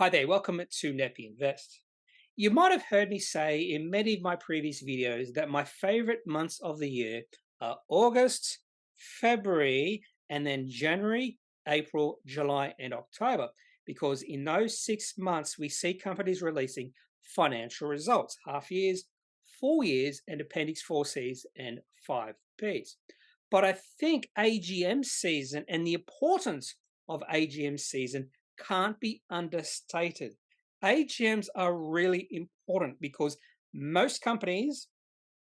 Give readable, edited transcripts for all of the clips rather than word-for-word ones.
Hi there, welcome to Nepi Invest. You might have heard me say in many of my previous videos that my favorite months of the year are August, February, and then January, April, July, and October, because in those 6 months we see companies releasing financial results, half years, full years, and Appendix 4Cs and 5Ps. But I think AGM season and the importance of AGM season can't be understated. AGMs are really important because most companies,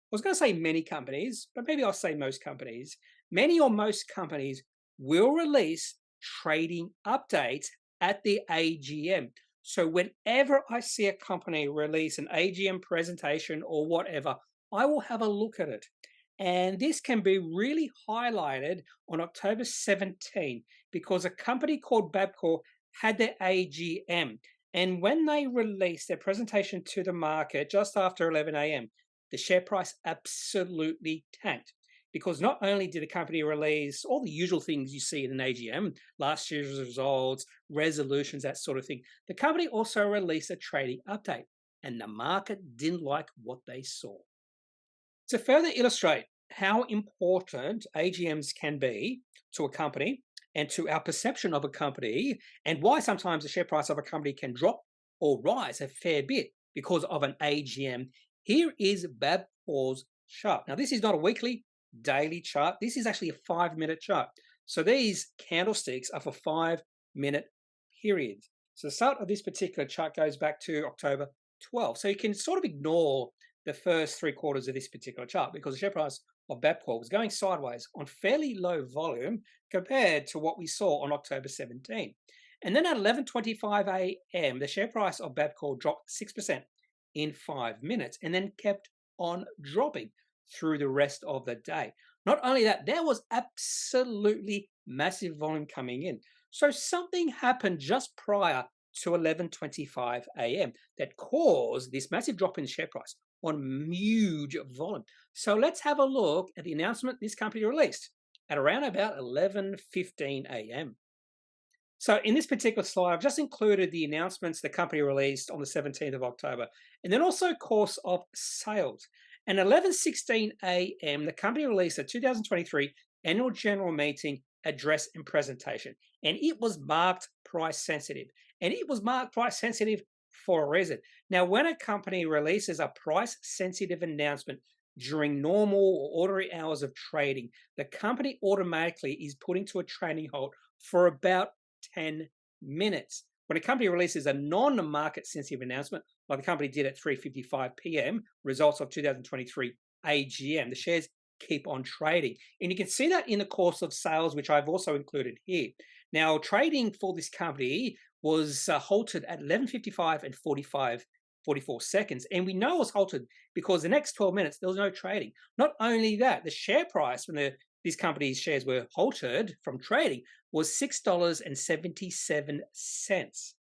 I was going to say many companies, but maybe I'll say most companies, many or most companies will release trading updates at the AGM. So whenever I see a company release an AGM presentation or whatever, I will have a look at it. And this can be really highlighted on October 17 because a company called Bapcor had their AGM. And when they released their presentation to the market just after 11 a.m., the share price absolutely tanked. Because not only did the company release all the usual things you see in an AGM, last year's results, resolutions, that sort of thing, the company also released a trading update, and the market didn't like what they saw. To further illustrate how important AGMs can be to a company and to our perception of a company, and why sometimes the share price of a company can drop or rise a fair bit because of an AGM, here is Bapcor's chart. Now, this is not a weekly, daily chart. This is actually a 5-minute chart. So these candlesticks are for 5-minute periods. So the start of this particular chart goes back to October 12. So you can sort of ignore the first 3 quarters of this particular chart because the share price of Bapcor was going sideways on fairly low volume compared to what we saw on October 17. And then at 11:25 a.m., the share price of Bapcor dropped 6% in 5 minutes and then kept on dropping through the rest of the day. Not only that, there was absolutely massive volume coming in. So something happened just prior to 11:25 a.m. that caused this massive drop in share price on huge volume. So let's have a look at the announcement this company released at around about 11:15 a.m. So in this particular slide, I've just included the announcements the company released on the 17th of October, and then also course of sales. And 11:16 a.m., the company released a 2023 annual general meeting address and presentation, and it was marked price sensitive. And it was marked price sensitive for a reason. Now, when a company releases a price sensitive announcement during normal or ordinary hours of trading, the company automatically is put into a trading halt for about 10 minutes. When a company releases a non-market sensitive announcement, like the company did at 3:55 p.m., results of 2023 AGM, the shares keep on trading. And you can see that in the course of sales, which I've also included here. Now, trading for this company was halted at 11:55 and 44 seconds. And we know it was halted because the next 12 minutes, there was no trading. Not only that, the share price when these companies' shares were halted from trading was $6.77.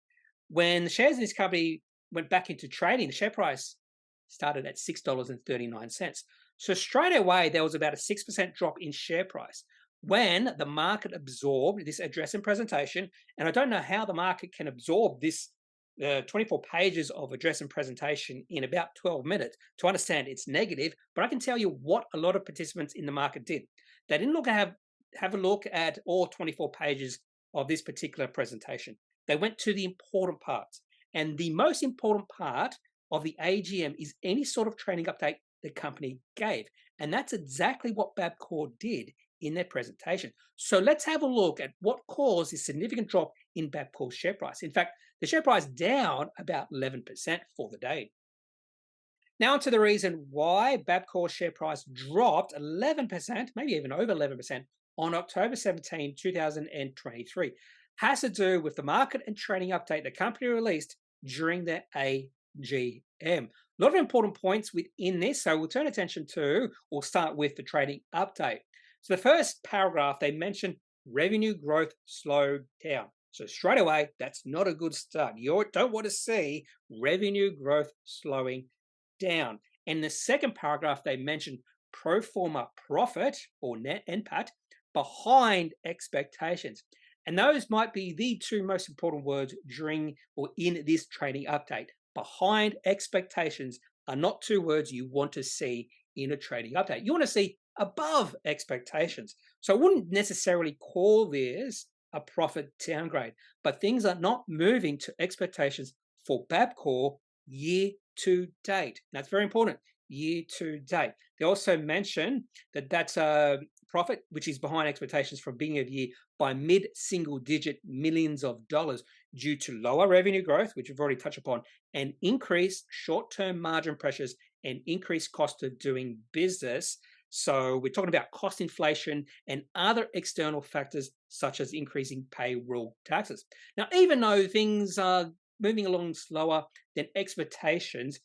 When the shares in this company went back into trading, the share price started at $6.39. So straight away, there was about a 6% drop in share price when the market absorbed this address and presentation. And I don't know how the market can absorb this 24 pages of address and presentation in about 12 minutes to understand it's negative, but I can tell you what a lot of participants in the market did. They didn't have a look at all 24 pages of this particular presentation. They went to the important parts. And the most important part of the AGM is any sort of trading update the company gave. And that's exactly what Bapcor did in their presentation. So let's have a look at what caused this significant drop in Bapcor's share price. In fact, the share price down about 11% for the day. Now to the reason why Bapcor's share price dropped 11%, maybe even over 11% on October 17, 2023, has to do with the market and trading update the company released during their AGM. A lot of important points within this, so we'll turn attention to, or start with the trading update. So the first paragraph, they mentioned revenue growth slowed down. So straight away, that's not a good start. You don't want to see revenue growth slowing down. In the second paragraph, they mentioned pro forma profit or net NPAT behind expectations. And those might be the two most important words during or in this trading update. Behind expectations are not two words you want to see in a trading update. You want to see above expectations. So I wouldn't necessarily call this a profit downgrade, but things are not moving to expectations for Bapcor year to date. That's very important. Year to date. They also mention that that's a profit which is behind expectations from beginning of year by mid-single digit millions of dollars due to lower revenue growth, which we've already touched upon, and increased short-term margin pressures and increased cost of doing business. So we're talking about cost inflation and other external factors such as increasing payroll taxes. Now, even though things are moving along slower than expectations,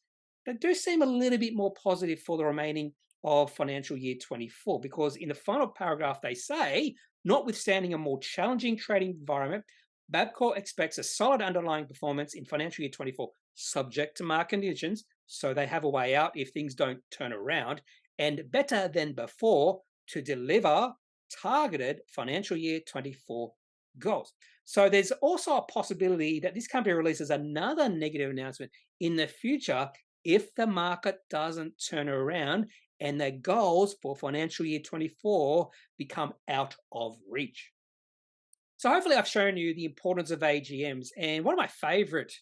they do seem a little bit more positive for the remaining of financial year 24, because in the final paragraph they say, notwithstanding a more challenging trading environment, Bapcor expects a solid underlying performance in financial year 24, subject to market conditions, so they have a way out if things don't turn around, and better than before to deliver targeted financial year 24 goals. So there's also a possibility that this company releases another negative announcement in the future if the market doesn't turn around and their goals for financial year 24 become out of reach. So hopefully I've shown you the importance of AGMs. And one of my favorite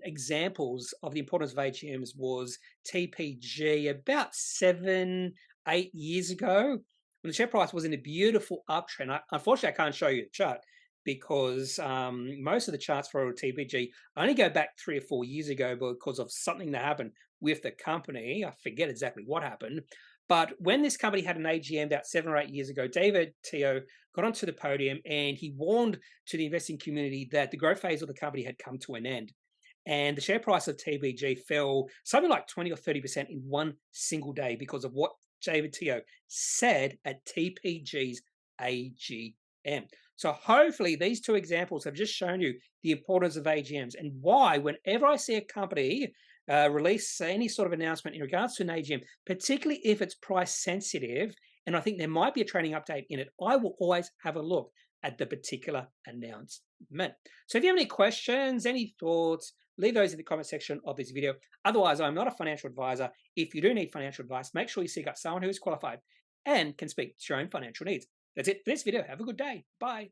examples of the importance of AGMs was TPG about 7, 8 years ago when the share price was in a beautiful uptrend. Unfortunately, I can't show you the chart because most of the charts for TPG only go back 3 or 4 years ago because of something that happened with the company. I forget exactly what happened. But when this company had an AGM about 7 or 8 years ago, David Teo got onto the podium and he warned to the investing community that the growth phase of the company had come to an end. And the share price of TPG fell something like 20 or 30% in one single day because of what David Teo said at TPG's AGM. So hopefully these two examples have just shown you the importance of AGMs and why whenever I see a company release any sort of announcement in regards to an AGM, particularly if it's price sensitive, and I think there might be a trading update in it, I will always have a look at the particular announcement. So if you have any questions, any thoughts, leave those in the comment section of this video. Otherwise, I'm not a financial advisor. If you do need financial advice, make sure you seek out someone who is qualified and can speak to your own financial needs. That's it for this video. Have a good day. Bye.